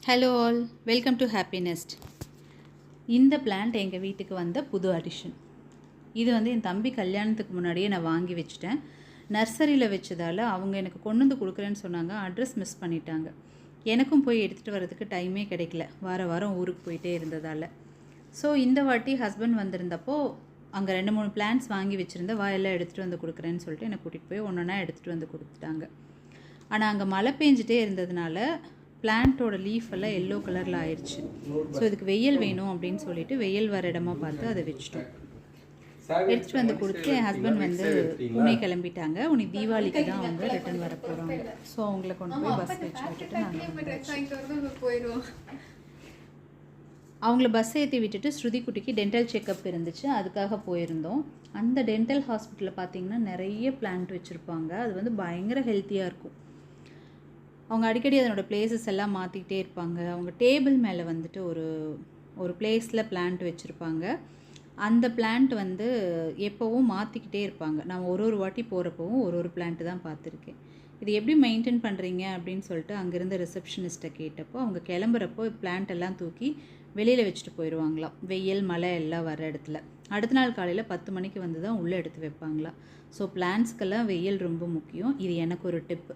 Hello all, welcome to happy nest. இந்த plant எங்கள் வீட்டுக்கு வந்த புது அடிஷன். இது என் தம்பி கல்யாணத்துக்கு முன்னாடியே நான் வாங்கி வச்சுட்டேன். நர்சரியில் வச்சதால் அவங்க எனக்கு கொண்டு வந்து கொடுக்குறேன்னு சொன்னாங்க. அட்ரஸ் மிஸ் பண்ணிட்டாங்க. எனக்கும் போய் எடுத்துகிட்டு வரதுக்கு டைமே கிடைக்கல, வாரம் ஊருக்கு போயிட்டே இருந்ததால். ஸோ இந்த வாட்டி ஹஸ்பண்ட் வந்திருந்தப்போ அங்கே 2-3 பிளான்ட்ஸ் வாங்கி வச்சுருந்தேன். எல்லாம் எடுத்துகிட்டு வந்து கொடுக்குறேன்னு சொல்லிட்டு என்னை கூட்டிகிட்டு போய் ஒன்றா எடுத்துகிட்டு வந்து கொடுத்துட்டாங்க. ஆனால் அங்கே மழை பெஞ்சிட்டே இருந்ததுனால பிளான்ட்டோட லீஃப் எல்லாம் எல்லோ கலரில் ஆயிடுச்சு. ஸோ இதுக்கு வெயில் வேணும் அப்படின்னு சொல்லிட்டு வெயில் வர இடமா பார்த்து அதை வச்சுட்டோம். எடுத்துகிட்டு வந்து கொடுத்து என் ஹஸ்பண்ட் புனே கிளம்பிட்டாங்க. உனக்கு தீபாவளிக்கு தான் அவங்க ரிட்டர்ன் வர போகிறாங்க. ஸோ அவங்கள கொண்டு போய் பஸ் வச்சு விட்டுட்டு நாங்கள் போயிடுவோம். அவங்கள பஸ் ஏற்றி விட்டுட்டு ஸ்ருதி குட்டிக்கு டென்டல் செக்கப் இருந்துச்சு, அதுக்காக போயிருந்தோம். அந்த டென்டல் ஹாஸ்பிட்டலில் பார்த்திங்கன்னா நிறைய பிளான்ட் வச்சுருப்பாங்க. அது பயங்கர ஹெல்த்தியாக இருக்கும். அவங்க அடிக்கடி அதனோட பிளேசஸ் எல்லாம் மாற்றிக்கிட்டே இருப்பாங்க. அவங்க டேபிள் மேலே ஒரு பிளேஸில் பிளான்ட் வச்சுருப்பாங்க. அந்த பிளான்ட் எப்போவும் மாற்றிக்கிட்டே இருப்பாங்க. நான் ஒரு வாட்டி போகிறப்பவும் ஒரு பிளான்ட்டு தான் பார்த்துருக்கேன். இது எப்படி மெயின்டைன் பண்ணுறீங்க அப்படின்னு சொல்லிட்டு அங்கேருந்து ரிசப்ஷனிஸ்ட்டை கேட்டப்போ அவங்க கிளம்புறப்போ பிளான்ட் எல்லாம் தூக்கி வெளியில் வச்சுட்டு போயிடுவாங்களாம், வெயில் மழை எல்லாம் வர இடத்துல. அடுத்த நாள் காலையில் 10 மணிக்கு தான் உள்ளே எடுத்து வைப்பாங்களாம். ஸோ பிளான்ட்ஸ்க்கெல்லாம் வெயில் ரொம்ப முக்கியம். இது எனக்கு ஒரு டிப்பு.